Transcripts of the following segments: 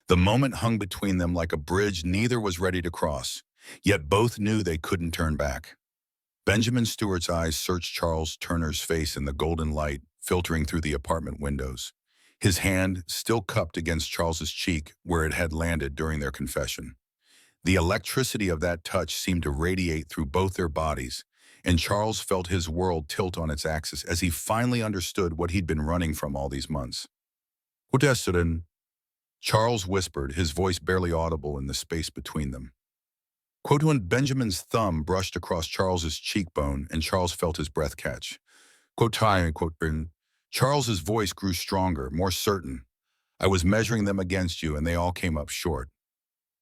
The moment hung between them like a bridge neither was ready to cross, yet both knew they couldn't turn back. Benjamin Stewart's eyes searched Charles Turner's face in the golden light filtering through the apartment windows, his hand still cupped against Charles's cheek where it had landed during their confession. The electricity of that touch seemed to radiate through both their bodies, and Charles felt his world tilt on its axis as he finally understood what he'd been running from all these months. "Protesterin," Charles whispered, his voice barely audible in the space between them. Quote, when Benjamin's thumb brushed across Charles's cheekbone and Charles felt his breath catch. Quote, "Time," quote, Charles's voice grew stronger, more certain. "I was measuring them against you and they all came up short."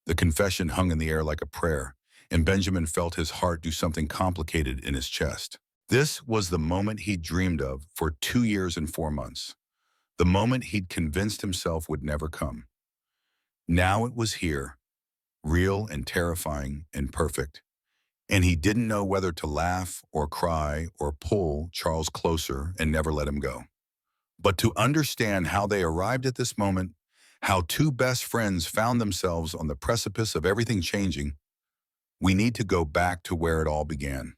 The confession hung in the air like a prayer, and Benjamin felt his heart do something complicated in his chest. This was the moment he'd dreamed of for 2 years and 4 months. The moment he'd convinced himself would never come. Now it was here, real and terrifying and perfect. And he didn't know whether to laugh or cry or pull Charles closer and never let him go. But to understand how they arrived at this moment, how two best friends found themselves on the precipice of everything changing, we need to go back to where it all began.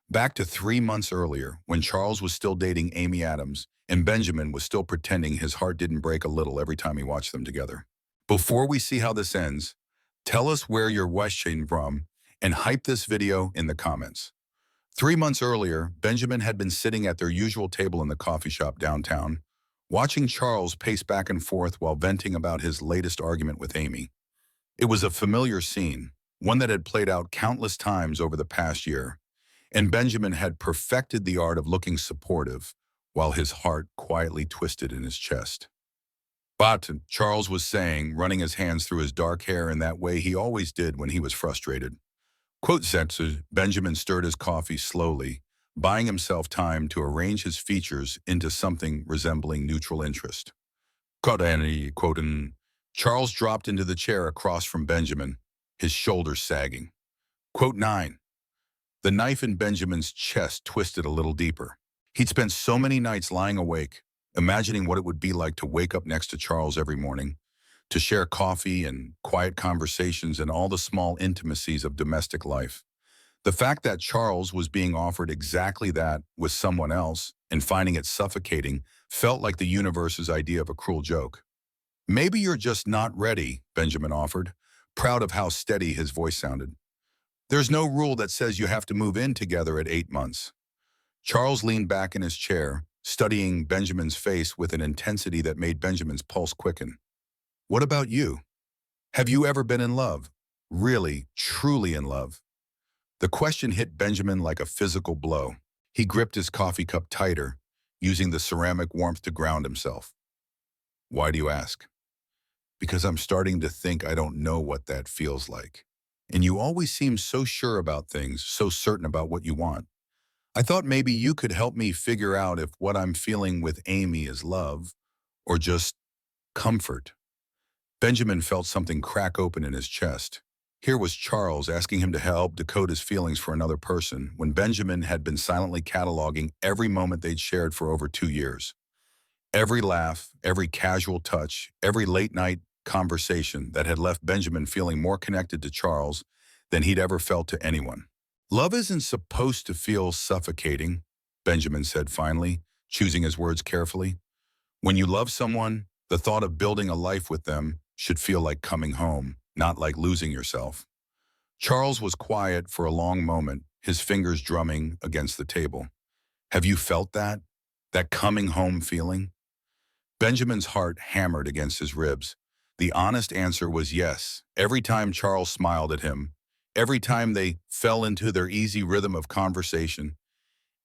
Back to 3 months earlier, when Charles was still dating Amy Adams and Benjamin was still pretending his heart didn't break a little every time he watched them together. Before we see how this ends, tell us where you're watching from and hype this video in the comments. 3 months earlier, Benjamin had been sitting at their usual table in the coffee shop downtown, watching Charles pace back and forth while venting about his latest argument with Amy. It was a familiar scene, one that had played out countless times over the past year, and Benjamin had perfected the art of looking supportive while his heart quietly twisted in his chest. "But," Charles was saying, running his hands through his dark hair in that way he always did when he was frustrated. Quote, Zetsu, Benjamin stirred his coffee slowly, buying himself time to arrange his features into something resembling neutral interest. Quote, and Charles dropped into the chair across from Benjamin, his shoulders sagging. Quote 9. The knife in Benjamin's chest twisted a little deeper. He'd spent so many nights lying awake, imagining what it would be like to wake up next to Charles every morning, to share coffee and quiet conversations and all the small intimacies of domestic life. The fact that Charles was being offered exactly that with someone else and finding it suffocating felt like the universe's idea of a cruel joke. "Maybe you're just not ready," Benjamin offered, proud of how steady his voice sounded. "There's no rule that says you have to move in together at 8 months. Charles leaned back in his chair, studying Benjamin's face with an intensity that made Benjamin's pulse quicken. "What about you? Have you ever been in love? Really, truly in love?" The question hit Benjamin like a physical blow. He gripped his coffee cup tighter, using the ceramic warmth to ground himself. "Why do you ask?" "Because I'm starting to think I don't know what that feels like. And you always seem so sure about things, so certain about what you want. I thought maybe you could help me figure out if what I'm feeling with Amy is love or just comfort." Benjamin felt something crack open in his chest. Here was Charles asking him to help decode his feelings for another person when Benjamin had been silently cataloging every moment they'd shared for over 2 years. Every laugh, every casual touch, every late-night conversation that had left Benjamin feeling more connected to Charles than he'd ever felt to anyone. "Love isn't supposed to feel suffocating," Benjamin said finally, choosing his words carefully. "When you love someone, the thought of building a life with them should feel like coming home, not like losing yourself." Charles was quiet for a long moment, his fingers drumming against the table. "Have you felt that? That coming home feeling?" Benjamin's heart hammered against his ribs. The honest answer was yes. Every time Charles smiled at him, every time they fell into their easy rhythm of conversation,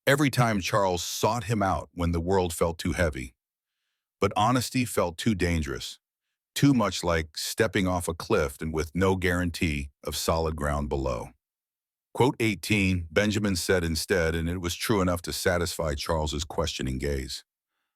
every time Charles sought him out when the world felt too heavy. But honesty felt too dangerous, too much like stepping off a cliff and with no guarantee of solid ground below. Quote 18, Benjamin said instead, and it was true enough to satisfy Charles's questioning gaze.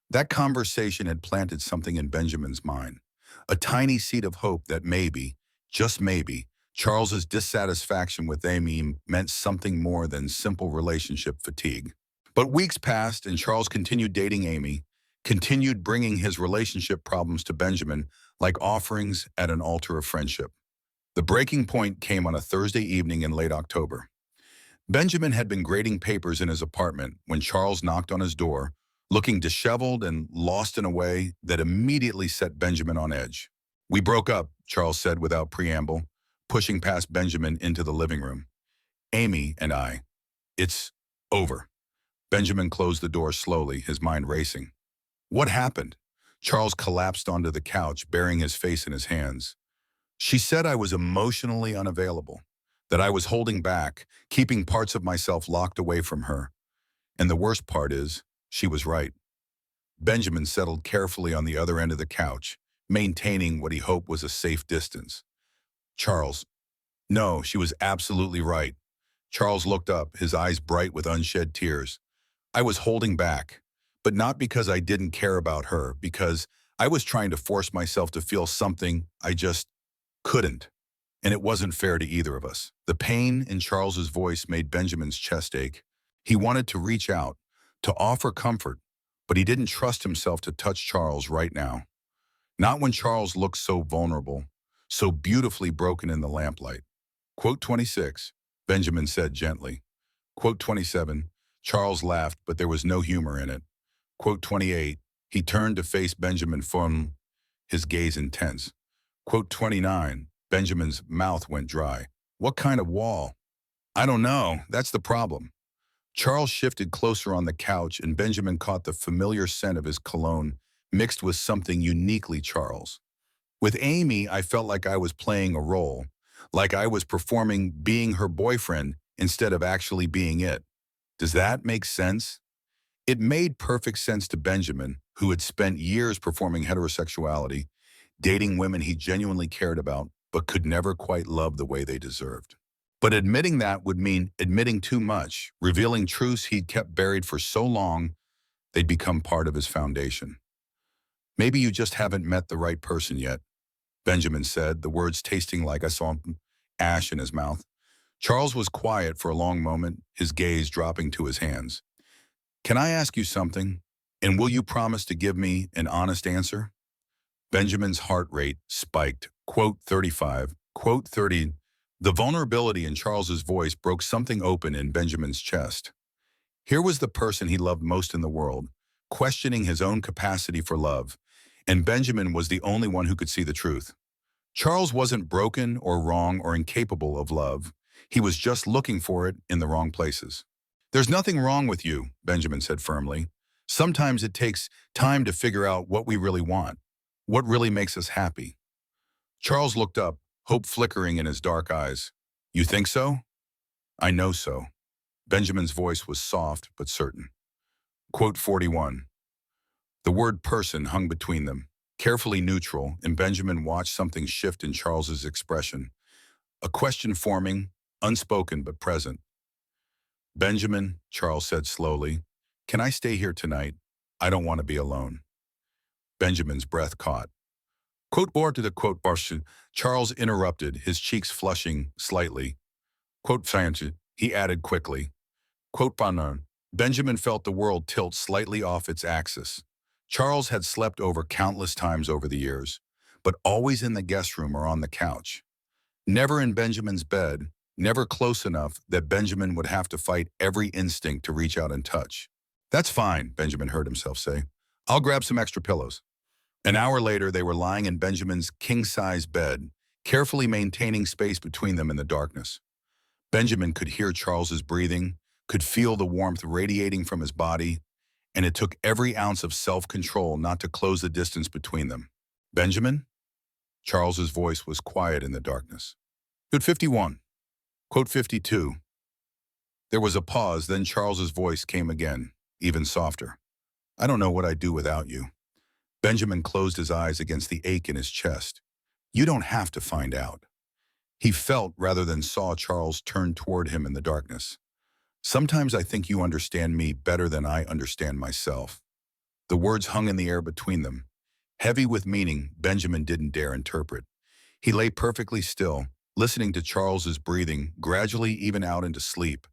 That conversation had planted something in Benjamin's mind, a tiny seed of hope that maybe, just maybe, Charles's dissatisfaction with Amy meant something more than simple relationship fatigue. But weeks passed and Charles continued dating Amy, continued bringing his relationship problems to Benjamin like offerings at an altar of friendship. The breaking point came on a Thursday evening in late October. Benjamin had been grading papers in his apartment when Charles knocked on his door, looking disheveled and lost in a way that immediately set Benjamin on edge. "We broke up," Charles said without preamble, pushing past Benjamin into the living room. "Amy and I. It's over." Benjamin closed the door slowly, his mind racing. "What happened?" Charles collapsed onto the couch, burying his face in his hands. "She said I was emotionally unavailable, that I was holding back, keeping parts of myself locked away from her. And the worst part is, she was right." Benjamin settled carefully on the other end of the couch, maintaining what he hoped was a safe distance. "Charles, no, she was absolutely right." Charles looked up, his eyes bright with unshed tears. "I was holding back, but not because I didn't care about her, because I was trying to force myself to feel something I just couldn't. And it wasn't fair to either of us." The pain in Charles's voice made Benjamin's chest ache. He wanted to reach out, to offer comfort, but he didn't trust himself to touch Charles right now. Not when Charles looked so vulnerable, so beautifully broken in the lamplight. "Quote 26, Benjamin said gently. Quote 27, Charles laughed, but there was no humor in it. Quote 28, he turned to face Benjamin from his gaze intense. Quote 29, Benjamin's mouth went dry. "What kind of wall?" "I don't know. That's the problem." Charles shifted closer on the couch, and Benjamin caught the familiar scent of his cologne mixed with something uniquely Charles. "With Amy, I felt like I was playing a role, like I was performing being her boyfriend instead of actually being it. Does that make sense?" It made perfect sense to Benjamin, who had spent years performing heterosexuality, dating women he genuinely cared about, but could never quite love the way they deserved. But admitting that would mean admitting too much, revealing truths he'd kept buried for so long they'd become part of his foundation. "Maybe you just haven't met the right person yet," Benjamin said, the words tasting like I saw ash in his mouth. Charles was quiet for a long moment, his gaze dropping to his hands. "Can I ask you something? And will you promise to give me an honest answer?" Benjamin's heart rate spiked. Quote 35, quote 30. The vulnerability in Charles's voice broke something open in Benjamin's chest. Here was the person he loved most in the world, questioning his own capacity for love, and Benjamin was the only one who could see the truth. Charles wasn't broken or wrong or incapable of love. He was just looking for it in the wrong places. "There's nothing wrong with you," Benjamin said firmly. "Sometimes it takes time to figure out what we really want, what really makes us happy." Charles looked up, hope flickering in his dark eyes. "You think so?" "I know so." Benjamin's voice was soft but certain. Quote 41. The word person hung between them, carefully neutral, and Benjamin watched something shift in Charles's expression. A question forming, unspoken but present. "Benjamin," Charles said slowly, "can I stay here tonight? I don't want to be alone." Benjamin's breath caught. Quote or to the quote portion, Charles interrupted, his cheeks flushing slightly. Quote science, he added quickly. Quote Banon. Benjamin felt the world tilt slightly off its axis. Charles had slept over countless times over the years, but always in the guest room or on the couch. Never in Benjamin's bed, never close enough that Benjamin would have to fight every instinct to reach out and touch. "That's fine," Benjamin heard himself say. "I'll grab some extra pillows." An hour later, they were lying in Benjamin's king-size bed, carefully maintaining space between them in the darkness. Benjamin could hear Charles's breathing, could feel the warmth radiating from his body, and it took every ounce of self-control not to close the distance between them. "Benjamin?" Charles's voice was quiet in the darkness. Quote 51. Quote 52. There was a pause, then Charles's voice came again, even softer. "I don't know what I'd do without you." Benjamin closed his eyes against the ache in his chest. "You don't have to find out." He felt rather than saw Charles turn toward him in the darkness. "Sometimes I think you understand me better than I understand myself." The words hung in the air between them. Heavy with meaning, Benjamin didn't dare interpret. He lay perfectly still, listening to Charles's breathing gradually even out into sleep,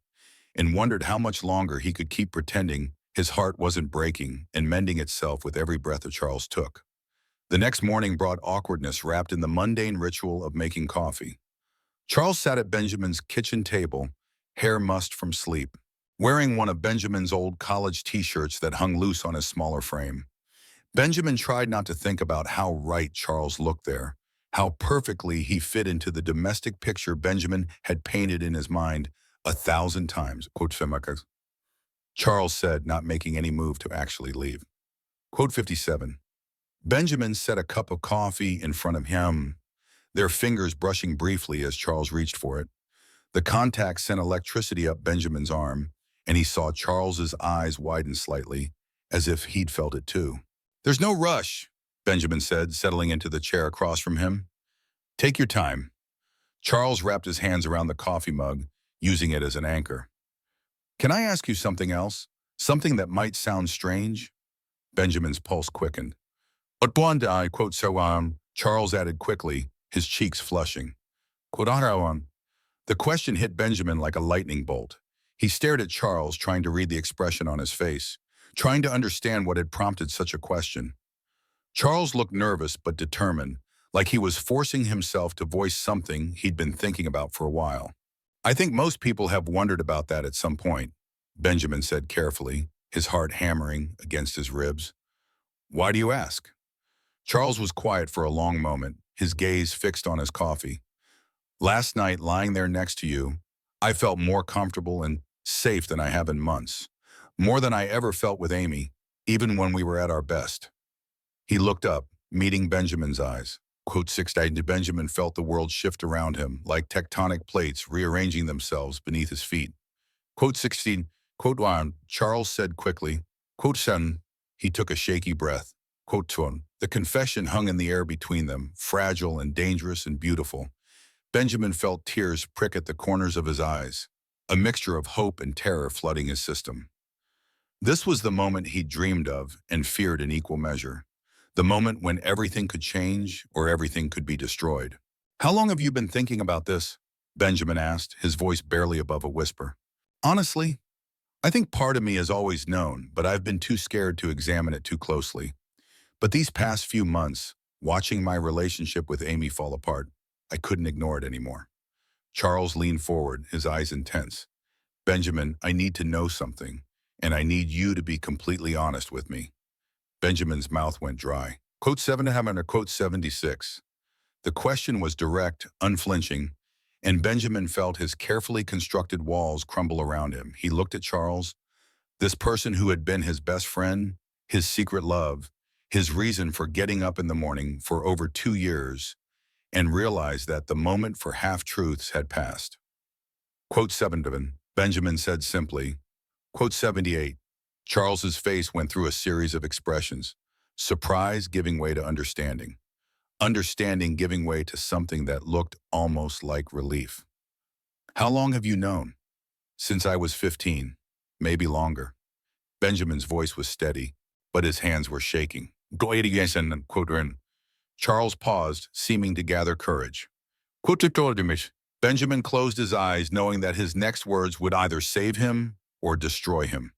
and wondered how much longer he could keep pretending His heart wasn't breaking and mending itself with every breath that Charles took. The next morning brought awkwardness wrapped in the mundane ritual of making coffee. Charles sat at Benjamin's kitchen table, hair mussed from sleep, wearing one of Benjamin's old college t-shirts that hung loose on his smaller frame. Benjamin tried not to think about how right Charles looked there, how perfectly he fit into the domestic picture Benjamin had painted in his mind 1,000 times. Quote, Charles said, not making any move to actually leave. Quote 57. Benjamin set a cup of coffee in front of him, their fingers brushing briefly as Charles reached for it. The contact sent electricity up Benjamin's arm, and he saw Charles's eyes widen slightly, as if he'd felt it too. "There's no rush," Benjamin said, settling into the chair across from him. "Take your time." Charles wrapped his hands around the coffee mug, using it as an anchor. "Can I ask you something else? Something that might sound strange?" Benjamin's pulse quickened. "But one I quote so Charles added quickly, his cheeks flushing. Quote on. The question hit Benjamin like a lightning bolt. He stared at Charles, trying to read the expression on his face, trying to understand what had prompted such a question. Charles looked nervous but determined, like he was forcing himself to voice something he'd been thinking about for a while. "I think most people have wondered about that at some point," Benjamin said carefully, his heart hammering against his ribs. "Why do you ask?" Charles was quiet for a long moment, his gaze fixed on his coffee. "Last night, lying there next to you, I felt more comfortable and safe than I have in months. More than I ever felt with Amy, even when we were at our best." He looked up, meeting Benjamin's eyes. Quote 16. Benjamin felt the world shift around him, like tectonic plates rearranging themselves beneath his feet. Quote 16. Quote 1. Charles said quickly. Quote 7. He took a shaky breath. Quote 2. The confession hung in the air between them, fragile and dangerous and beautiful. Benjamin felt tears prick at the corners of his eyes, a mixture of hope and terror flooding his system. This was the moment he dreamed of and feared in equal measure. The moment when everything could change or everything could be destroyed. "How long have you been thinking about this?" Benjamin asked, his voice barely above a whisper. "Honestly, I think part of me has always known, but I've been too scared to examine it too closely. But these past few months, watching my relationship with Amy fall apart, I couldn't ignore it anymore." Charles leaned forward, his eyes intense. "Benjamin, I need to know something, and I need you to be completely honest with me." Benjamin's mouth went dry. Quote 7 to heaven or quote 76. The question was direct, unflinching, and Benjamin felt his carefully constructed walls crumble around him. He looked at Charles, this person who had been his best friend, his secret love, his reason for getting up in the morning for over 2 years, and realized that the moment for half-truths had passed. Quote 7, Benjamin said simply. Quote 78. Charles's face went through a series of expressions, surprise giving way to understanding, understanding giving way to something that looked almost like relief. "How long have you known?" "Since I was 15, maybe longer." Benjamin's voice was steady, but his hands were shaking. Charles paused, seeming to gather courage. Benjamin closed his eyes, knowing that his next words would either save him or destroy him.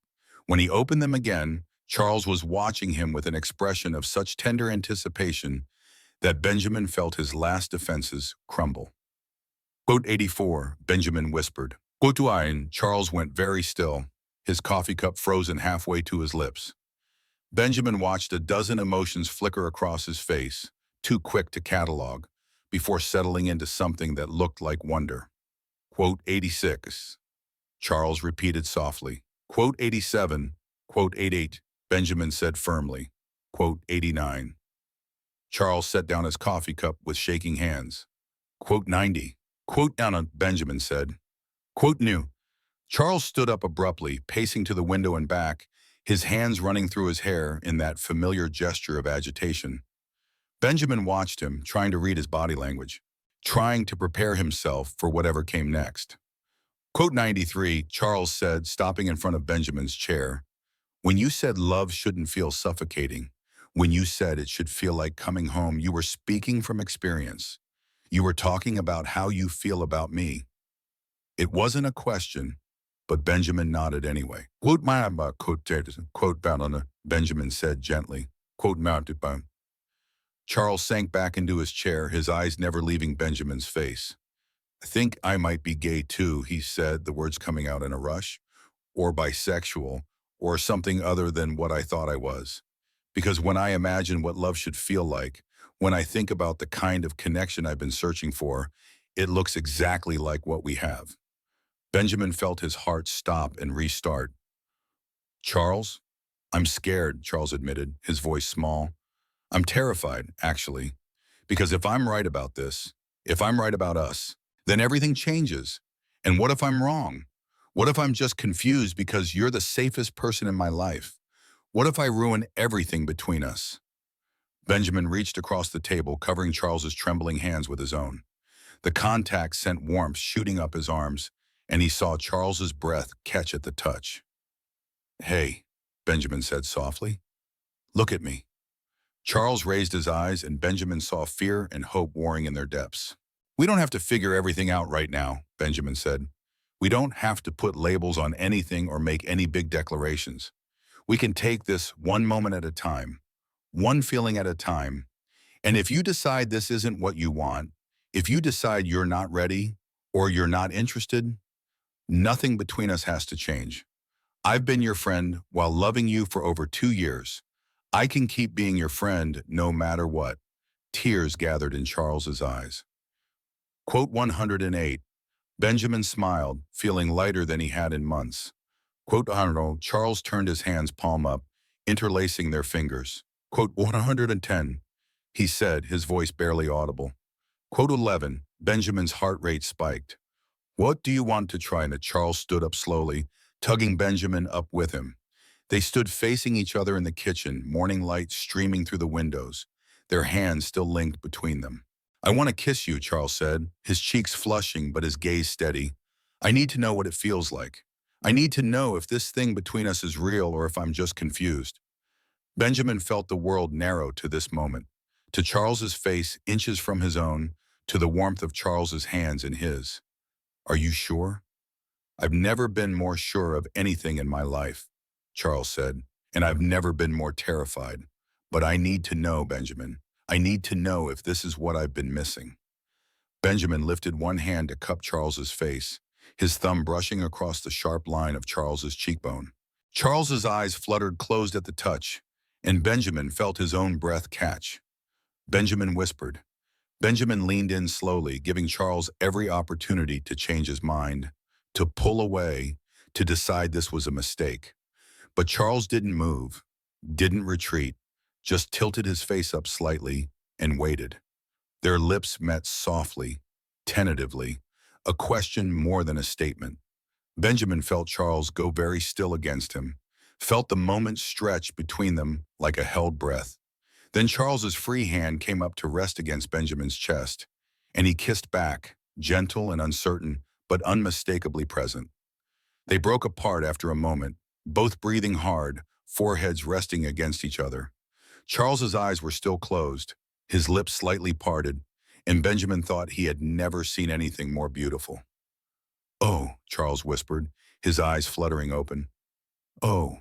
When he opened them again, Charles was watching him with an expression of such tender anticipation that Benjamin felt his last defenses crumble. Quote 84, Benjamin whispered. Quote to Ian, Charles went very still, his coffee cup frozen halfway to his lips. Benjamin watched a dozen emotions flicker across his face, too quick to catalog, before settling into something that looked like wonder. Quote 86, Charles repeated softly. Quote 87, quote 88, Benjamin said firmly. Quote 89. Charles set down his coffee cup with shaking hands. Quote 90. Quote down, Benjamin said. Quote new. Charles stood up abruptly, pacing to the window and back, his hands running through his hair in that familiar gesture of agitation. Benjamin watched him, trying to read his body language, trying to prepare himself for whatever came next. Quote 93, Charles said, stopping in front of Benjamin's chair. When you said love shouldn't feel suffocating, when you said it should feel like coming home, you were speaking from experience. You were talking about how you feel about me. It wasn't a question, but Benjamin nodded anyway. Quote my quote Banana, Benjamin said gently. Quote mounted by. Charles sank back into his chair, his eyes never leaving Benjamin's face. I think I might be gay too, he said, the words coming out in a rush, or bisexual, or something other than what I thought I was. Because when I imagine what love should feel like, when I think about the kind of connection I've been searching for, it looks exactly like what we have. Benjamin felt his heart stop and restart. Charles? I'm scared, Charles admitted, his voice small. I'm terrified, actually, because if I'm right about this, if I'm right about us, then everything changes. And what if I'm wrong? What if I'm just confused because you're the safest person in my life? What if I ruin everything between us? Benjamin reached across the table, covering Charles's trembling hands with his own. The contact sent warmth shooting up his arms, and he saw Charles's breath catch at the touch. Hey, Benjamin said softly. Look at me. Charles raised his eyes, and Benjamin saw fear and hope warring in their depths. We don't have to figure everything out right now, Benjamin said. We don't have to put labels on anything or make any big declarations. We can take this one moment at a time, one feeling at a time. And if you decide this isn't what you want, if you decide you're not ready or you're not interested, nothing between us has to change. I've been your friend while loving you for over 2 years. I can keep being your friend no matter what. Tears gathered in Charles's eyes. Quote 108. Benjamin smiled, feeling lighter than he had in months. Quote 100. Charles turned his hands palm up, interlacing their fingers. Quote 110. He said, his voice barely audible. Quote 11. Benjamin's heart rate spiked. What do you want to try? And Charles stood up slowly, tugging Benjamin up with him. They stood facing each other in the kitchen, morning light streaming through the windows, their hands still linked between them. I want to kiss you, Charles said, his cheeks flushing but his gaze steady. I need to know what it feels like. I need to know if this thing between us is real or if I'm just confused. Benjamin felt the world narrow to this moment, to Charles's face inches from his own, to the warmth of Charles's hands in his. Are you sure? I've never been more sure of anything in my life, Charles said, and I've never been more terrified. But I need to know, Benjamin. I need to know if this is what I've been missing. Benjamin lifted one hand to cup Charles's face, his thumb brushing across the sharp line of Charles's cheekbone. Charles's eyes fluttered closed at the touch, and Benjamin felt his own breath catch. Benjamin whispered. Benjamin leaned in slowly, giving Charles every opportunity to change his mind, to pull away, to decide this was a mistake. But Charles didn't move, didn't retreat, just tilted his face up slightly and waited. Their lips met softly, tentatively, a question more than a statement. Benjamin felt Charles go very still against him, felt the moment stretch between them like a held breath. Then Charles's free hand came up to rest against Benjamin's chest, and he kissed back, gentle and uncertain, but unmistakably present. They broke apart after a moment, both breathing hard, foreheads resting against each other. Charles's eyes were still closed, his lips slightly parted, and Benjamin thought he had never seen anything more beautiful. Oh, Charles whispered, his eyes fluttering open. Oh.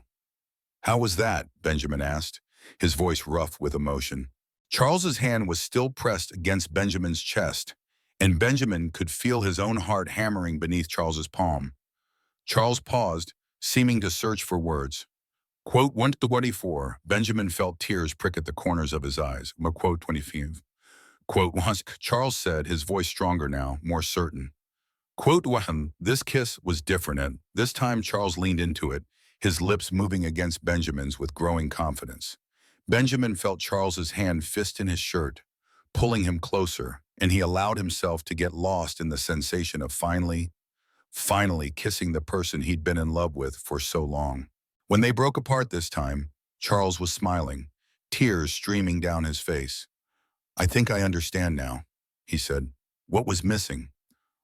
How was that? Benjamin asked, his voice rough with emotion. Charles's hand was still pressed against Benjamin's chest, and Benjamin could feel his own heart hammering beneath Charles's palm. Charles paused, seeming to search for words. Quote 124, Benjamin felt tears prick at the corners of his eyes. Quote 25. Quote once, Charles said, his voice stronger now, more certain. Quote one, this kiss was different, and this time Charles leaned into it, his lips moving against Benjamin's with growing confidence. Benjamin felt Charles's hand fist in his shirt, pulling him closer, and he allowed himself to get lost in the sensation of finally kissing the person he'd been in love with for so long. When they broke apart this time, Charles was smiling, tears streaming down his face. I think I understand now, he said. What was missing?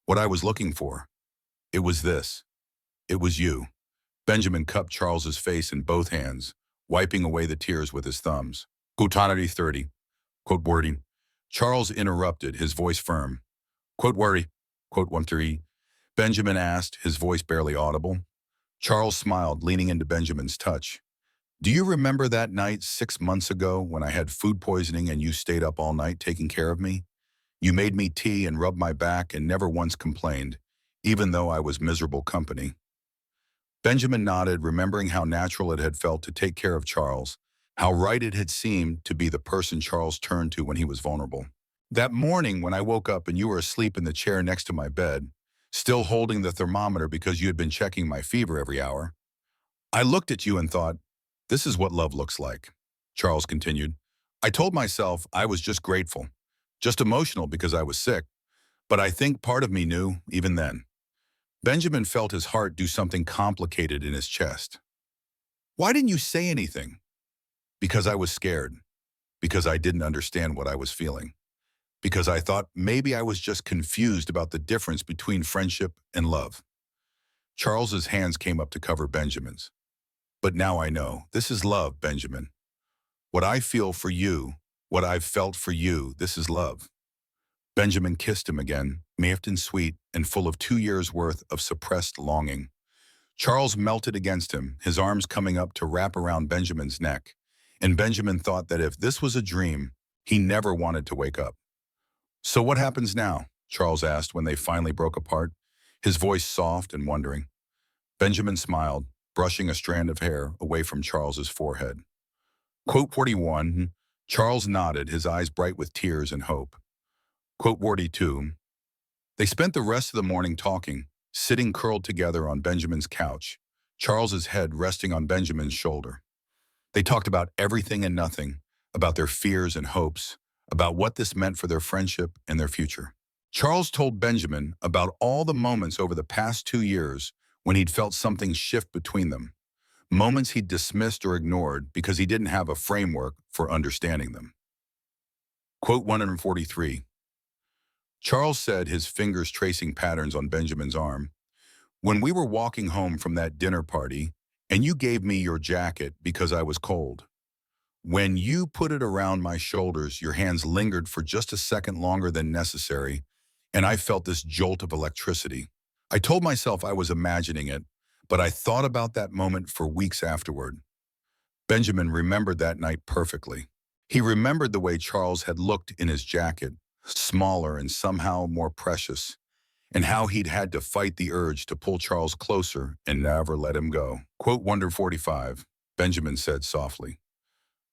What I was looking for? It was this. It was you. Benjamin cupped Charles's face in both hands, wiping away the tears with his thumbs. Quotanity 30. Quote wording. Charles interrupted, his voice firm. Quote worry. Quote 13. Benjamin asked, his voice barely audible. Charles smiled, leaning into Benjamin's touch. Do you remember that night 6 months ago when I had food poisoning and you stayed up all night taking care of me? You made me tea and rubbed my back and never once complained, even though I was miserable company. Benjamin nodded, remembering how natural it had felt to take care of Charles, how right it had seemed to be the person Charles turned to when he was vulnerable. That morning when I woke up and you were asleep in the chair next to my bed, still holding the thermometer because you had been checking my fever every hour, I looked at you and thought, this is what love looks like. Charles continued. I told myself I was just grateful, just emotional because I was sick, but I think part of me knew even then. Benjamin felt his heart do something complicated in his chest. Why didn't you say anything? Because I was scared. Because I didn't understand what I was feeling. Because I thought maybe I was just confused about the difference between friendship and love. Charles's hands came up to cover Benjamin's. But now I know. This is love, Benjamin. What I feel for you, what I've felt for you, this is love. Benjamin kissed him again, mild and sweet and full of 2 years' worth of suppressed longing. Charles melted against him, his arms coming up to wrap around Benjamin's neck. And Benjamin thought that if this was a dream, he never wanted to wake up. So what happens now? Charles asked when they finally broke apart, his voice soft and wondering. Benjamin smiled, brushing a strand of hair away from Charles's forehead. Quote 41, Charles nodded, his eyes bright with tears and hope. Quote 42, they spent the rest of the morning talking, sitting curled together on Benjamin's couch, Charles's head resting on Benjamin's shoulder. They talked about everything and nothing, about their fears and hopes, about what this meant for their friendship and their future. Charles told Benjamin about all the moments over the past 2 years when he'd felt something shift between them, moments he'd dismissed or ignored because he didn't have a framework for understanding them. Quote 143. Charles said, his fingers tracing patterns on Benjamin's arm, when we were walking home from that dinner party, and you gave me your jacket because I was cold. When you put it around my shoulders, your hands lingered for just a second longer than necessary, and I felt this jolt of electricity. I told myself I was imagining it, but I thought about that moment for weeks afterward. Benjamin remembered that night perfectly. He remembered the way Charles had looked in his jacket, smaller and somehow more precious, and how he'd had to fight the urge to pull Charles closer and never let him go. Quote 145, Benjamin said softly.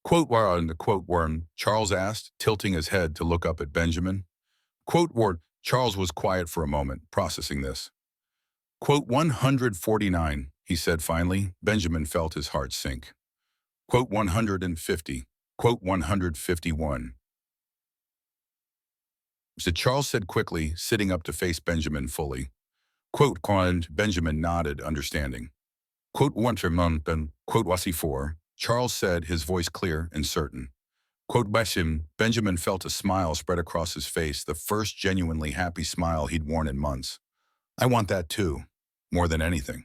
Quote word, Charles asked, tilting his head to look up at Benjamin. Quote word, Charles was quiet for a moment, processing this. Quote 149, he said finally. Benjamin felt his heart sink. Quote 150, quote 151. So Charles said quickly, sitting up to face Benjamin fully. Quote, Benjamin nodded, understanding. Quote, Wintermonth, quote, was he for? Charles said, his voice clear and certain. Quote, Benjamin felt a smile spread across his face, the first genuinely happy smile he'd worn in months. I want that too, more than anything.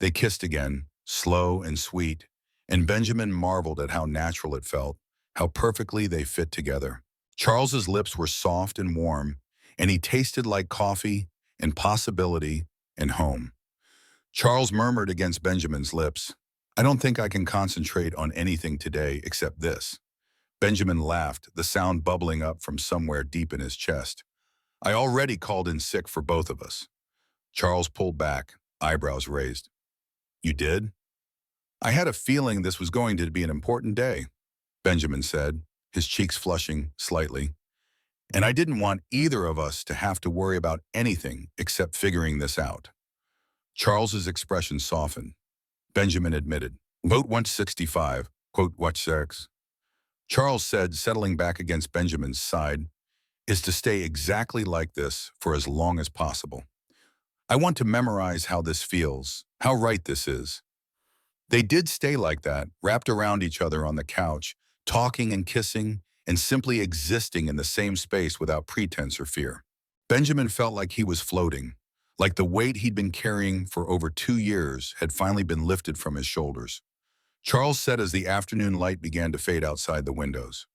They kissed again, slow and sweet, and Benjamin marveled at how natural it felt, how perfectly they fit together. Charles's lips were soft and warm, and he tasted like coffee and possibility and home. Charles murmured against Benjamin's lips, I don't think I can concentrate on anything today except this. Benjamin laughed, the sound bubbling up from somewhere deep in his chest. I already called in sick for both of us. Charles pulled back, eyebrows raised. You did? I had a feeling this was going to be an important day, Benjamin said, his cheeks flushing slightly. And I didn't want either of us to have to worry about anything except figuring this out. Charles's expression softened. Benjamin admitted, Vote 165, quote, what sex? Charles said, settling back against Benjamin's side, is to stay exactly like this for as long as possible. I want to memorize how this feels, how right this is. They did stay like that, wrapped around each other on the couch, talking and kissing, and simply existing in the same space without pretense or fear. Benjamin felt like he was floating, like the weight he'd been carrying for over 2 years had finally been lifted from his shoulders. Charles said as the afternoon light began to fade outside the windows.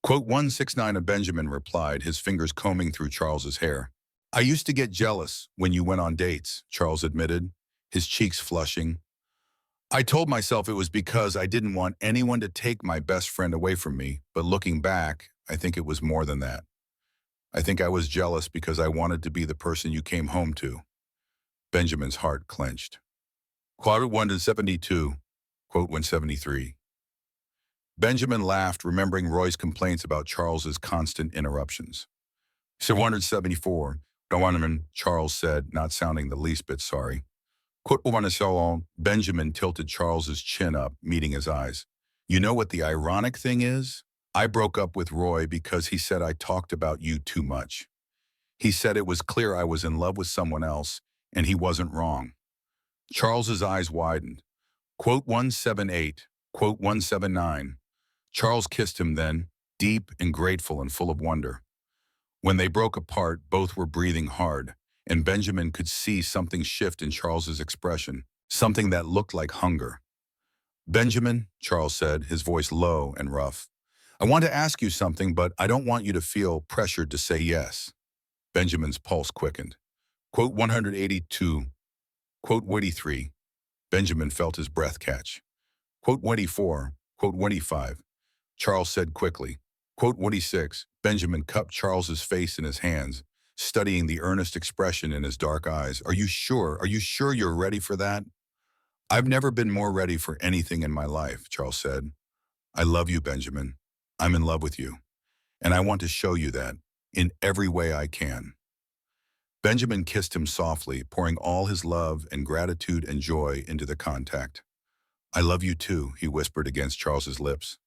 Quote 169 of Benjamin replied, his fingers combing through Charles's hair. I used to get jealous when you went on dates, Charles admitted, his cheeks flushing. I told myself it was because I didn't want anyone to take my best friend away from me, but looking back, I think it was more than that. I think I was jealous because I wanted to be the person you came home to. Benjamin's heart clenched. Quote 172, quote 173. Benjamin laughed, remembering Roy's complaints about Charles's constant interruptions. So 174, Donovan, Charles said, not sounding the least bit sorry. Quote 174, Benjamin tilted Charles's chin up, meeting his eyes. You know what the ironic thing is? I broke up with Roy because he said I talked about you too much. He said it was clear I was in love with someone else, and he wasn't wrong. Charles's eyes widened. Quote 178, quote 179. Charles kissed him then, deep and grateful and full of wonder. When they broke apart, both were breathing hard, and Benjamin could see something shift in Charles's expression, something that looked like hunger. Benjamin, Charles said, his voice low and rough, I want to ask you something, but I don't want you to feel pressured to say yes. Benjamin's pulse quickened. Quote 182, quote 183. Benjamin felt his breath catch. Quote 184, quote 185. Charles said quickly. Quote 186. Benjamin cupped Charles's face in his hands, studying the earnest expression in his dark eyes. Are you sure? Are you sure you're ready for that? I've never been more ready for anything in my life, Charles said. I love you, Benjamin. I'm in love with you. And I want to show you that in every way I can. Benjamin kissed him softly, pouring all his love and gratitude and joy into the contact. I love you too, he whispered against Charles's lips.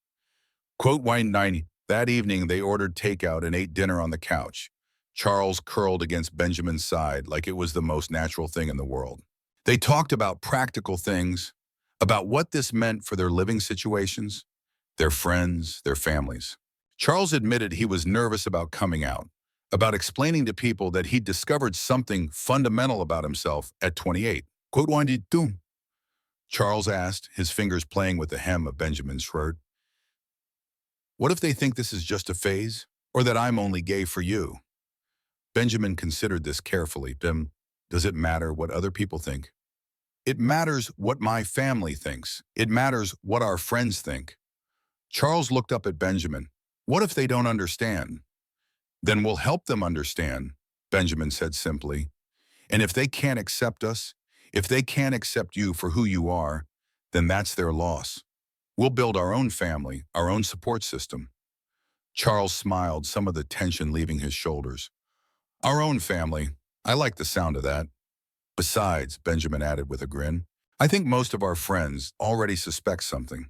Quote 190. That evening they ordered takeout and ate dinner on the couch. Charles curled against Benjamin's side like it was the most natural thing in the world. They talked about practical things, about what this meant for their living situations, their friends, their families. Charles admitted he was nervous about coming out, about explaining to people that he'd discovered something fundamental about himself at 28. Quote 192. Charles asked, his fingers playing with the hem of Benjamin's shirt. What if they think this is just a phase, or that I'm only gay for you? Benjamin considered this carefully. Does it matter what other people think? It matters what my family thinks. It matters what our friends think. Charles looked up at Benjamin. What if they don't understand? Then we'll help them understand, Benjamin said simply. And if they can't accept us, if they can't accept you for who you are, then that's their loss. We'll build our own family, our own support system. Charles smiled, some of the tension leaving his shoulders. Our own family. I like the sound of that. Besides, Benjamin added with a grin, I think most of our friends already suspect something.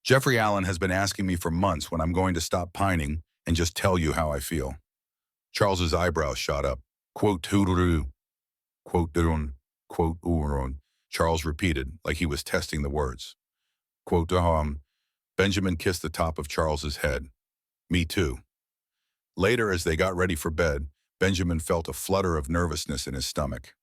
Jeffrey Allen has been asking me for months when I'm going to stop pining and just tell you how I feel. Charles's eyebrows shot up. Quote toodaloo, quote durun, quote uron. Charles repeated, like he was testing the words. Quote Benjamin kissed the top of Charles's head. Me too. Later, as they got ready for bed, Benjamin felt a flutter of nervousness in his stomach.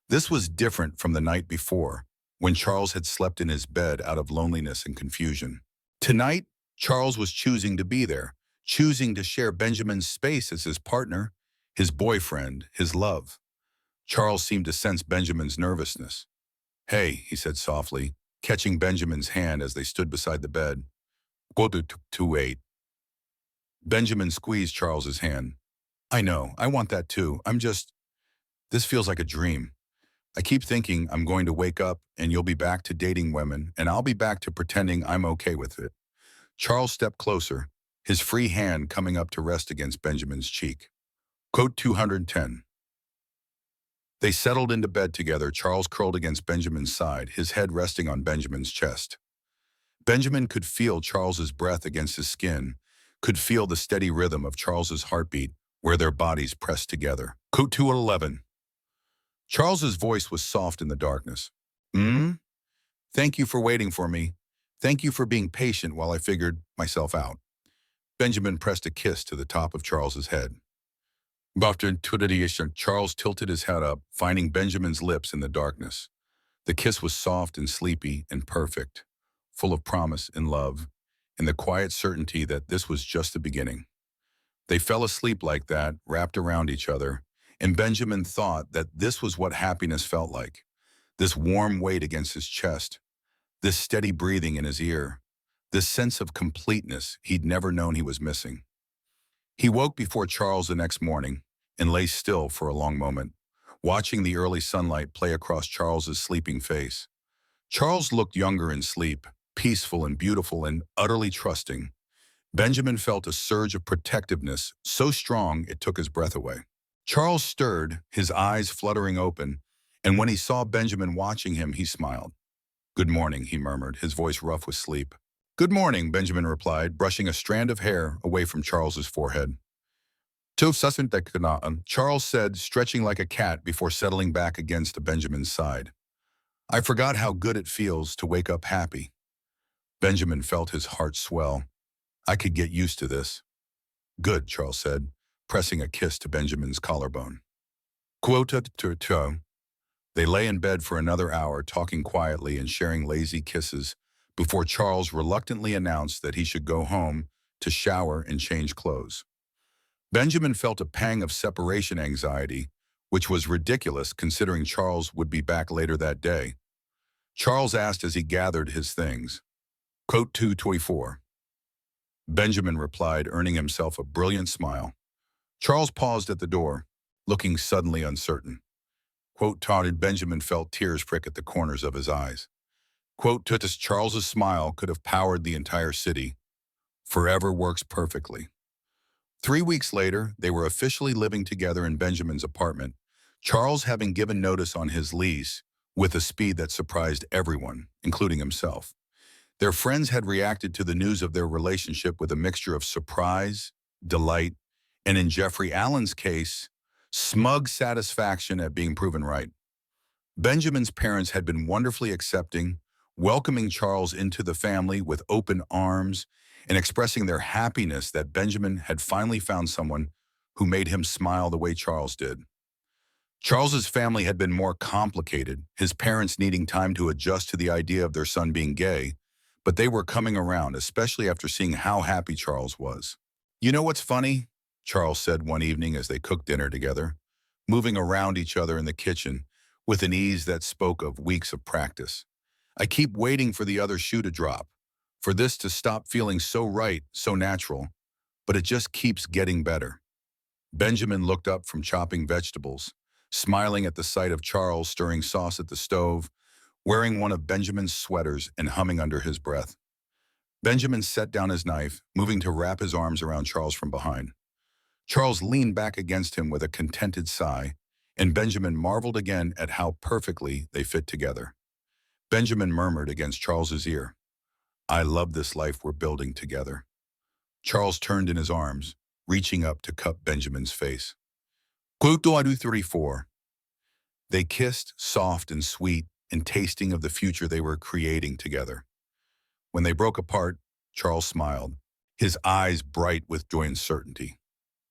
This was different from the night before, when Charles had slept in his bed out of loneliness and confusion. Tonight, Charles was choosing to be there, choosing to share Benjamin's space as his partner, his boyfriend, his love. Charles seemed to sense Benjamin's nervousness. Hey, he said softly, catching Benjamin's hand as they stood beside the bed. Go to wait. Benjamin squeezed Charles's hand. I know, I want that too. This feels like a dream. I keep thinking I'm going to wake up and you'll be back to dating women and I'll be back to pretending I'm okay with it. Charles stepped closer, his free hand coming up to rest against Benjamin's cheek. Quote 210. They settled into bed together, Charles curled against Benjamin's side, his head resting on Benjamin's chest. Benjamin could feel Charles's breath against his skin, could feel the steady rhythm of Charles's heartbeat where their bodies pressed together. Quote 211. Charles's voice was soft in the darkness. Thank you for waiting for me. Thank you for being patient while I figured myself out. Benjamin pressed a kiss to the top of Charles's head. Charles tilted his head up, finding Benjamin's lips in the darkness. The kiss was soft and sleepy and perfect, full of promise and love, and the quiet certainty that this was just the beginning. They fell asleep like that, wrapped around each other, and Benjamin thought that this was what happiness felt like. This warm weight against his chest, this steady breathing in his ear, this sense of completeness he'd never known he was missing. He woke before Charles the next morning and lay still for a long moment, watching the early sunlight play across Charles's sleeping face. Charles looked younger in sleep, peaceful and beautiful and utterly trusting. Benjamin felt a surge of protectiveness so strong it took his breath away. Charles stirred, his eyes fluttering open, and when he saw Benjamin watching him, he smiled. "Good morning," he murmured, his voice rough with sleep. "Good morning," Benjamin replied, brushing a strand of hair away from Charles's forehead. Charles said, stretching like a cat before settling back against Benjamin's side. "I forgot how good it feels to wake up happy." Benjamin felt his heart swell. "I could get used to this." "Good," Charles said, pressing a kiss to Benjamin's collarbone. Quota to. They lay in bed for another hour, talking quietly and sharing lazy kisses, before Charles reluctantly announced that he should go home to shower and change clothes. Benjamin felt a pang of separation anxiety, which was ridiculous considering Charles would be back later that day. Charles asked as he gathered his things. Quote 224. Benjamin replied, earning himself a brilliant smile. Charles paused at the door, looking suddenly uncertain. Quote taunted. Benjamin felt tears prick at the corners of his eyes. Quote Tutus. Charles's smile could have powered the entire city. Forever works perfectly. 3 weeks later, they were officially living together in Benjamin's apartment, Charles having given notice on his lease with a speed that surprised everyone, including himself. Their friends had reacted to the news of their relationship with a mixture of surprise, delight, and in Jeffrey Allen's case, smug satisfaction at being proven right. Benjamin's parents had been wonderfully accepting, welcoming Charles into the family with open arms and expressing their happiness that Benjamin had finally found someone who made him smile the way Charles did. Charles's family had been more complicated, his parents needing time to adjust to the idea of their son being gay, but they were coming around, especially after seeing how happy Charles was. "You know what's funny?" Charles said one evening as they cooked dinner together, moving around each other in the kitchen with an ease that spoke of weeks of practice. "I keep waiting for the other shoe to drop, for this to stop feeling so right, so natural, but it just keeps getting better." Benjamin looked up from chopping vegetables, smiling at the sight of Charles stirring sauce at the stove, wearing one of Benjamin's sweaters and humming under his breath. Benjamin set down his knife, moving to wrap his arms around Charles from behind. Charles leaned back against him with a contented sigh, and Benjamin marveled again at how perfectly they fit together. Benjamin murmured against Charles's ear, "I love this life we're building together." Charles turned in his arms, reaching up to cup Benjamin's face. Quote 34. They kissed, soft and sweet, and tasting of the future they were creating together. When they broke apart, Charles smiled, his eyes bright with joy and certainty.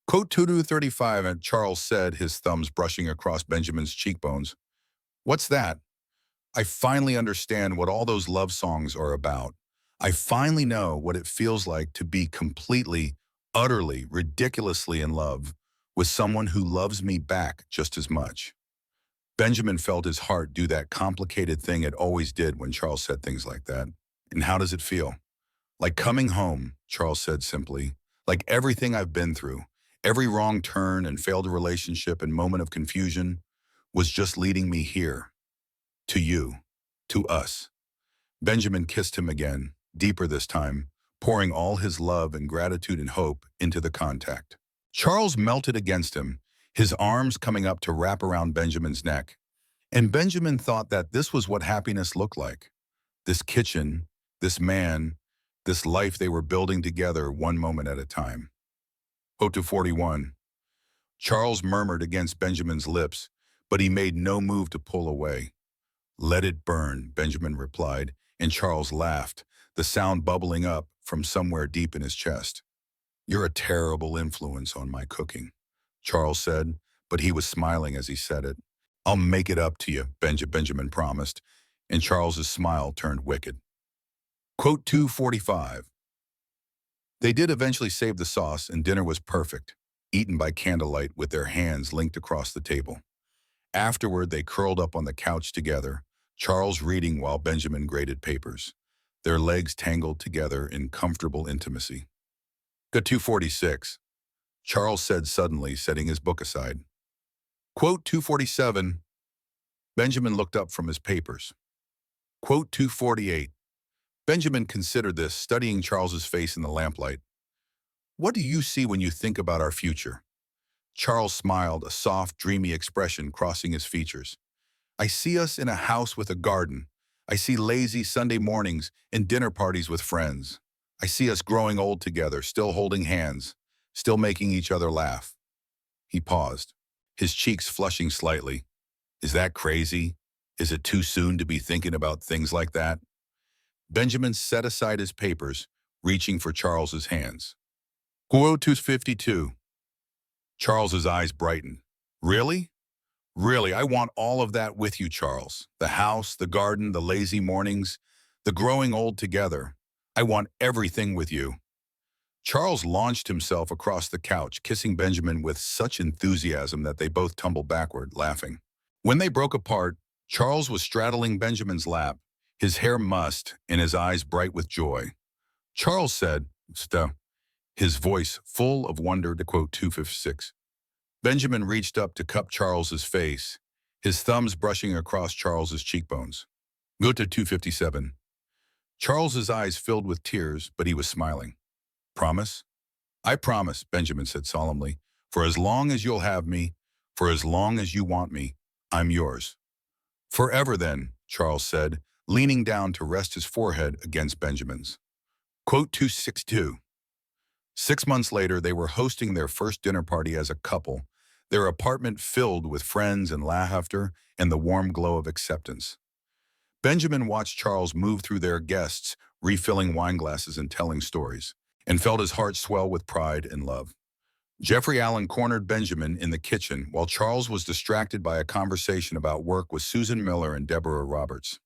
Quote 235, and Charles said, his thumbs brushing across Benjamin's cheekbones, "What's that? I finally understand what all those love songs are about. I finally know what it feels like to be completely, utterly, ridiculously in love with someone who loves me back just as much." Benjamin felt his heart do that complicated thing it always did when Charles said things like that. "And how does it feel?" "Like coming home," Charles said simply. "Like everything I've been through, every wrong turn and failed relationship and moment of confusion was just leading me here. To you. To us." Benjamin kissed him again, deeper this time, pouring all his love and gratitude and hope into the contact. Charles melted against him, his arms coming up to wrap around Benjamin's neck. And Benjamin thought that this was what happiness looked like. This kitchen, this man, this life they were building together one moment at a time. Quote 41. Charles murmured against Benjamin's lips, but he made no move to pull away. "Let it burn," Benjamin replied, and Charles laughed, the sound bubbling up from somewhere deep in his chest. "You're a terrible influence on my cooking," Charles said, but he was smiling as he said it. "I'll make it up to you," Benjamin promised, and Charles's smile turned wicked. Quote 245. They did eventually save the sauce, and dinner was perfect, eaten by candlelight with their hands linked across the table. Afterward, they curled up on the couch together, Charles reading while Benjamin graded papers, their legs tangled together in comfortable intimacy. Got 246. Charles said suddenly, setting his book aside. Quote 247. Benjamin looked up from his papers. Quote 248. Benjamin considered this, studying Charles's face in the lamplight. What do you see when you think about our future? Charles smiled, a soft, dreamy expression crossing his features. I see us in a house with a garden. I see lazy Sunday mornings and dinner parties with friends. I see us growing old together, still holding hands, still making each other laugh. He paused, his cheeks flushing slightly. Is that crazy? Is it too soon to be thinking about things like that? Benjamin set aside his papers, reaching for Charles's hands. Quote 252. Charles's eyes brightened. Really? Really, I want all of that with you, Charles. The house, the garden, the lazy mornings, the growing old together. I want everything with you. Charles launched himself across the couch, kissing Benjamin with such enthusiasm that they both tumbled backward, laughing. When they broke apart, Charles was straddling Benjamin's lap, his hair mussed and his eyes bright with joy. Charles said, his voice full of wonder, to quote 256. Benjamin reached up to cup Charles's face, his thumbs brushing across Charles's cheekbones. Go to 257. Charles's eyes filled with tears, but he was smiling. Promise? I promise, Benjamin said solemnly. For as long as you'll have me, for as long as you want me, I'm yours. Forever then, Charles said, leaning down to rest his forehead against Benjamin's. Quote 262. 6 months later, they were hosting their first dinner party as a couple, their apartment filled with friends and laughter and the warm glow of acceptance. Benjamin watched Charles move through their guests, refilling wine glasses and telling stories, and felt his heart swell with pride and love. Jeffrey Allen cornered Benjamin in the kitchen while Charles was distracted by a conversation about work with Susan Miller and Deborah Roberts.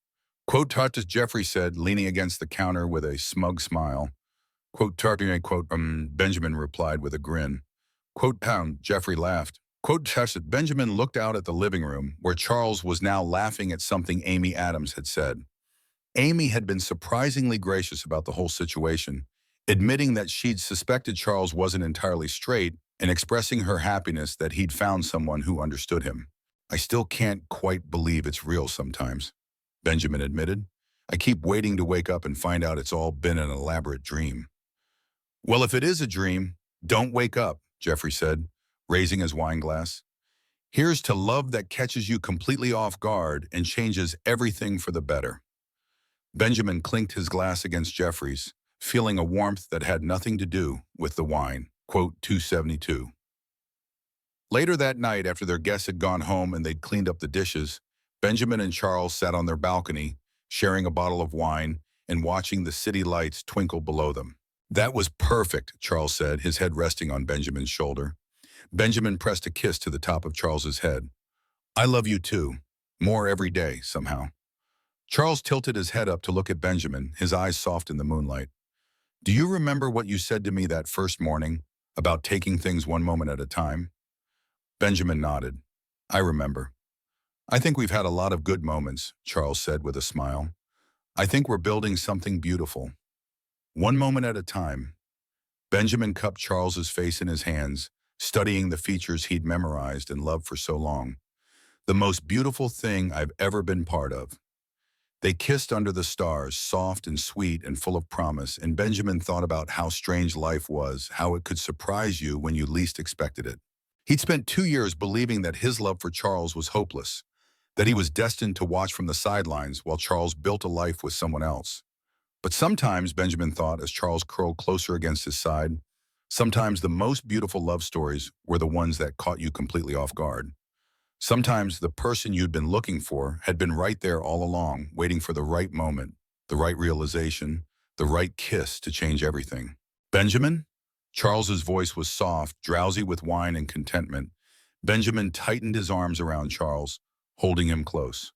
Quote, Tartus, Jeffrey said, leaning against the counter with a smug smile. Quote, Tartus, quote, Benjamin replied with a grin. Quote, pound, Jeffrey laughed. Quote, Tartus, Benjamin looked out at the living room where Charles was now laughing at something Amy Adams had said. Amy had been surprisingly gracious about the whole situation, admitting that she'd suspected Charles wasn't entirely straight and expressing her happiness that he'd found someone who understood him. I still can't quite believe it's real sometimes, Benjamin admitted. I keep waiting to wake up and find out it's all been an elaborate dream. Well, if it is a dream, don't wake up, Jeffrey said, raising his wine glass. Here's to love that catches you completely off guard and changes everything for the better. Benjamin clinked his glass against Jeffrey's, feeling a warmth that had nothing to do with the wine. Quote 272. Later that night, after their guests had gone home and they'd cleaned up the dishes, Benjamin and Charles sat on their balcony, sharing a bottle of wine and watching the city lights twinkle below them. That was perfect, Charles said, his head resting on Benjamin's shoulder. Benjamin pressed a kiss to the top of Charles's head. I love you too. More every day, somehow. Charles tilted his head up to look at Benjamin, his eyes soft in the moonlight. Do you remember what you said to me that first morning about taking things one moment at a time? Benjamin nodded. I remember. I think we've had a lot of good moments, Charles said with a smile. I think we're building something beautiful. One moment at a time. Benjamin cupped Charles's face in his hands, studying the features he'd memorized and loved for so long. The most beautiful thing I've ever been part of. They kissed under the stars, soft and sweet and full of promise, and Benjamin thought about how strange life was, how it could surprise you when you least expected it. He'd spent 2 years believing that his love for Charles was hopeless, that he was destined to watch from the sidelines while Charles built a life with someone else. But sometimes, Benjamin thought as Charles curled closer against his side, sometimes the most beautiful love stories were the ones that caught you completely off guard. Sometimes the person you'd been looking for had been right there all along, waiting for the right moment, the right realization, the right kiss to change everything. Benjamin? Charles's voice was soft, drowsy with wine and contentment. Benjamin tightened his arms around Charles, holding him close.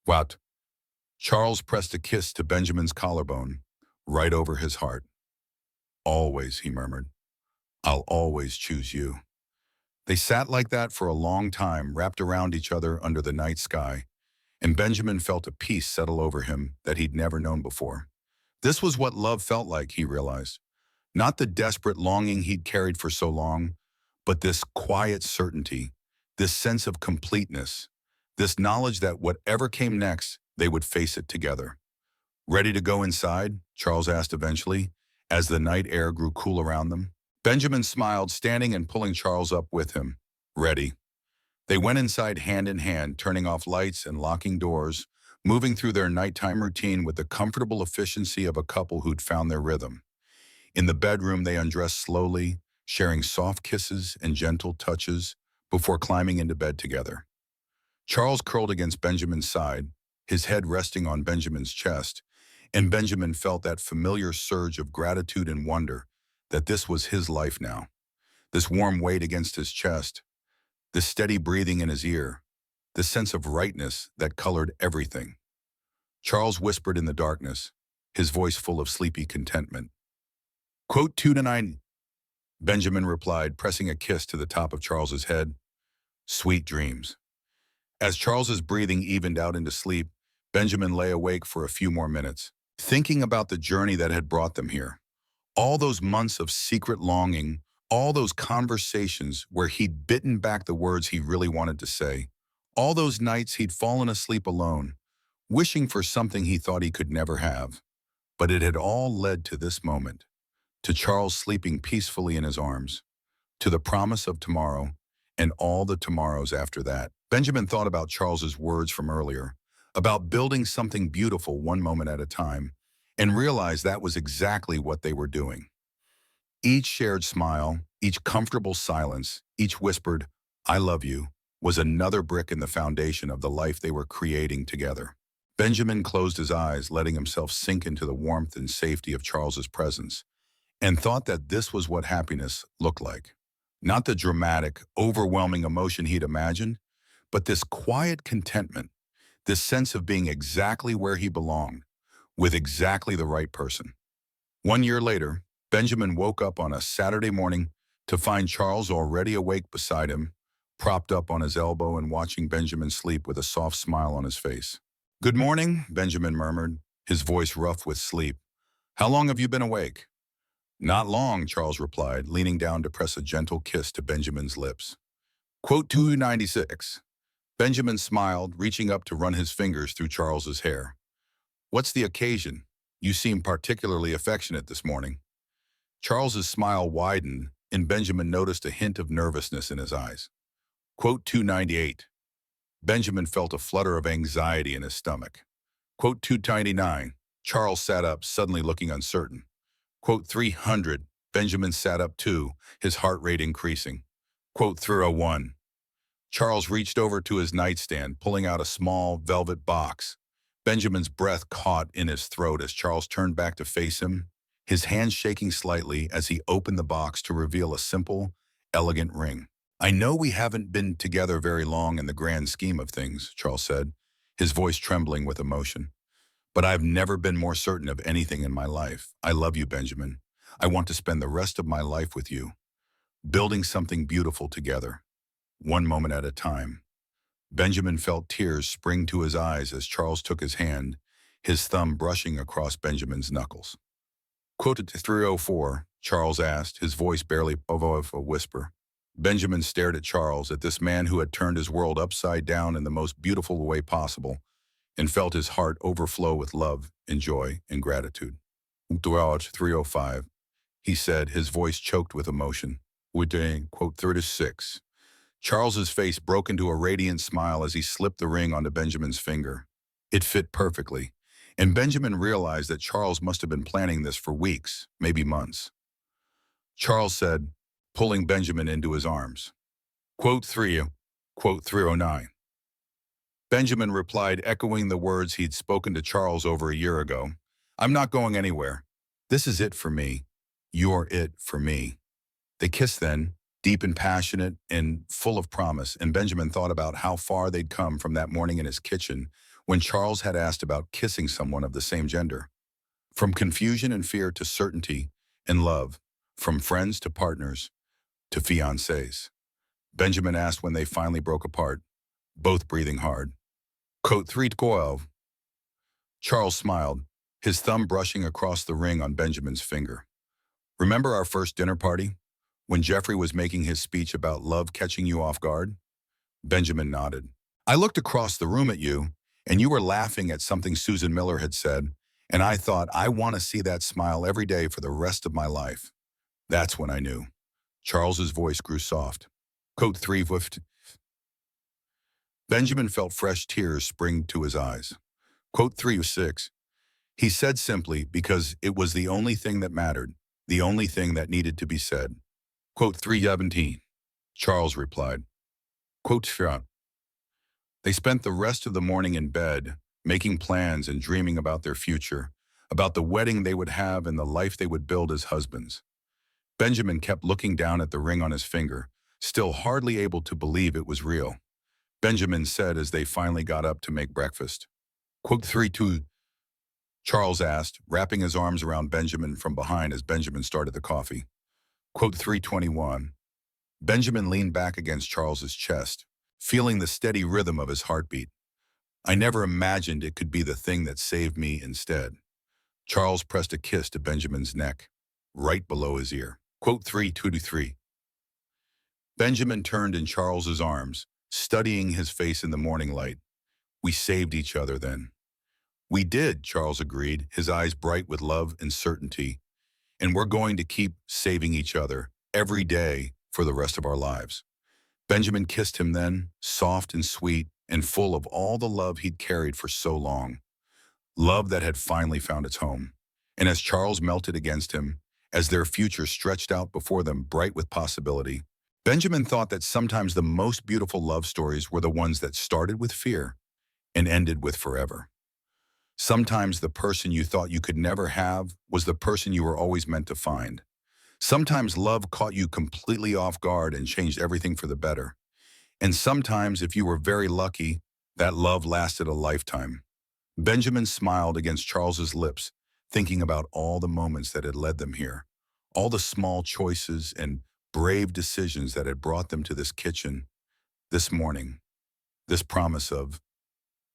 What? Charles pressed a kiss to Benjamin's collarbone, right over his heart. Always, he murmured. I'll always choose you. They sat like that for a long time, wrapped around each other under the night sky, and Benjamin felt a peace settle over him that he'd never known before. This was what love felt like, he realized. Not the desperate longing he'd carried for so long, but this quiet certainty, this sense of completeness, this knowledge that whatever came next, they would face it together. Ready to go inside? Charles asked eventually, as the night air grew cool around them. Benjamin smiled, standing and pulling Charles up with him. Ready. They went inside hand in hand, turning off lights and locking doors, moving through their nighttime routine with the comfortable efficiency of a couple who'd found their rhythm. In the bedroom, they undressed slowly, sharing soft kisses and gentle touches before climbing into bed together. Charles curled against Benjamin's side, his head resting on Benjamin's chest, and Benjamin felt that familiar surge of gratitude and wonder that this was his life now. This warm weight against his chest, this steady breathing in his ear, this sense of rightness that colored everything. Charles whispered in the darkness, his voice full of sleepy contentment. Quote 2 to 9. Benjamin replied, pressing a kiss to the top of Charles's head. Sweet dreams. As Charles's breathing evened out into sleep, Benjamin lay awake for a few more minutes, thinking about the journey that had brought them here. All those months of secret longing, all those conversations where he'd bitten back the words he really wanted to say, all those nights he'd fallen asleep alone, wishing for something he thought he could never have. But it had all led to this moment, to Charles sleeping peacefully in his arms, to the promise of tomorrow and all the tomorrows after that. Benjamin thought about Charles's words from earlier, about building something beautiful one moment at a time, and realized that was exactly what they were doing. Each shared smile, each comfortable silence, each whispered, I love you, was another brick in the foundation of the life they were creating together. Benjamin closed his eyes, letting himself sink into the warmth and safety of Charles's presence, and thought that this was what happiness looked like. Not the dramatic, overwhelming emotion he'd imagined, but this quiet contentment, this sense of being exactly where he belonged, with exactly the right person. 1 year later, Benjamin woke up on a Saturday morning to find Charles already awake beside him, propped up on his elbow and watching Benjamin sleep with a soft smile on his face. Good morning, Benjamin murmured, his voice rough with sleep. How long have you been awake? Not long, Charles replied, leaning down to press a gentle kiss to Benjamin's lips. Quote 296. Benjamin smiled, reaching up to run his fingers through Charles's hair. What's the occasion? You seem particularly affectionate this morning. Charles's smile widened, and Benjamin noticed a hint of nervousness in his eyes. Quote 298. Benjamin felt a flutter of anxiety in his stomach. Quote 299. Charles sat up, suddenly looking uncertain. Quote 300. Benjamin sat up too, his heart rate increasing. Quote 301. Charles reached over to his nightstand, pulling out a small velvet box. Benjamin's breath caught in his throat as Charles turned back to face him, his hands shaking slightly as he opened the box to reveal a simple, elegant ring. I know we haven't been together very long in the grand scheme of things, Charles said, his voice trembling with emotion. But I've never been more certain of anything in my life. I love you, Benjamin. I want to spend the rest of my life with you, building something beautiful together, one moment at a time. Benjamin felt tears spring to his eyes as Charles took his hand, his thumb brushing across Benjamin's knuckles. Quoted to 304, Charles asked, his voice barely above a whisper. Benjamin stared at Charles, at this man who had turned his world upside down in the most beautiful way possible, and felt his heart overflow with love and joy and gratitude. Throughout 305, he said, his voice choked with emotion. We're doing, quote 36. Charles's face broke into a radiant smile as he slipped the ring onto Benjamin's finger. It fit perfectly, and Benjamin realized that Charles must have been planning this for weeks, maybe months. Charles said, pulling Benjamin into his arms. Quote 3, quote 309. Benjamin replied, echoing the words he'd spoken to Charles over a year ago. I'm not going anywhere. This is it for me. You're it for me. They kissed then, deep and passionate and full of promise, and Benjamin thought about how far they'd come from that morning in his kitchen when Charles had asked about kissing someone of the same gender. From confusion and fear to certainty and love, from friends to partners to fiancés. Benjamin asked when they finally broke apart, both breathing hard. Quote 312. Charles smiled, his thumb brushing across the ring on Benjamin's finger. Remember our first dinner party? When Jeffrey was making his speech about love catching you off guard? Benjamin nodded. I looked across the room at you, and you were laughing at something Susan Miller had said, and I thought, I want to see that smile every day for the rest of my life. That's when I knew. Charles's voice grew soft. Quote 315. Benjamin felt fresh tears spring to his eyes. Quote 306. He said simply because it was the only thing that mattered, the only thing that needed to be said. Quote 317. Charles replied. Quote 3. They spent the rest of the morning in bed, making plans and dreaming about their future, about the wedding they would have and the life they would build as husbands. Benjamin kept looking down at the ring on his finger, still hardly able to believe it was real. Benjamin said as they finally got up to make breakfast. Quote 3-2. Charles asked, wrapping his arms around Benjamin from behind as Benjamin started the coffee. Quote 321. Benjamin leaned back against Charles's chest, feeling the steady rhythm of his heartbeat. I never imagined it could be the thing that saved me instead. Charles pressed a kiss to Benjamin's neck, right below his ear. Quote 323. Benjamin turned in Charles's arms, studying his face in the morning light. We saved each other then. We did, Charles agreed, his eyes bright with love and certainty. And we're going to keep saving each other every day for the rest of our lives. Benjamin kissed him then, soft and sweet and full of all the love he'd carried for so long. Love that had finally found its home. And as Charles melted against him, as their future stretched out before them bright with possibility, Benjamin thought that sometimes the most beautiful love stories were the ones that started with fear and ended with forever. Sometimes the person you thought you could never have was the person you were always meant to find. Sometimes love caught you completely off guard and changed everything for the better. And sometimes, if you were very lucky, that love lasted a lifetime. Benjamin smiled against Charles's lips, thinking about all the moments that had led them here, all the small choices and brave decisions that had brought them to this kitchen, this morning, this promise of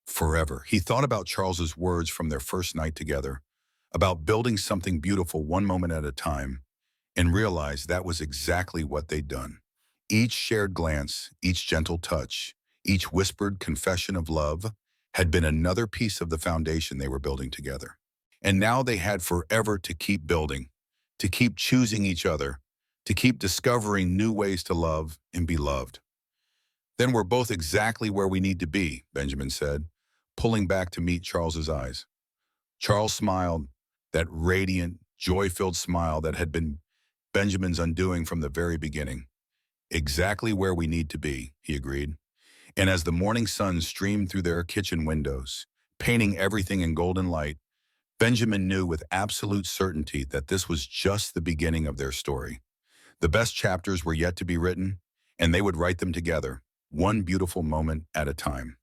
forever. He thought about Charles's words from their first night together, about building something beautiful one moment at a time, and realized that was exactly what they'd done. Each shared glance, each gentle touch, each whispered confession of love had been another piece of the foundation they were building together. And now they had forever to keep building, to keep choosing each other, to keep discovering new ways to love and be loved. Then we're both exactly where we need to be, Benjamin said, pulling back to meet Charles's eyes. Charles smiled, that radiant, joy-filled smile that had been Benjamin's undoing from the very beginning. Exactly where we need to be, he agreed. And as the morning sun streamed through their kitchen windows, painting everything in golden light, Benjamin knew with absolute certainty that this was just the beginning of their story. The best chapters were yet to be written, and they would write them together, one beautiful moment at a time.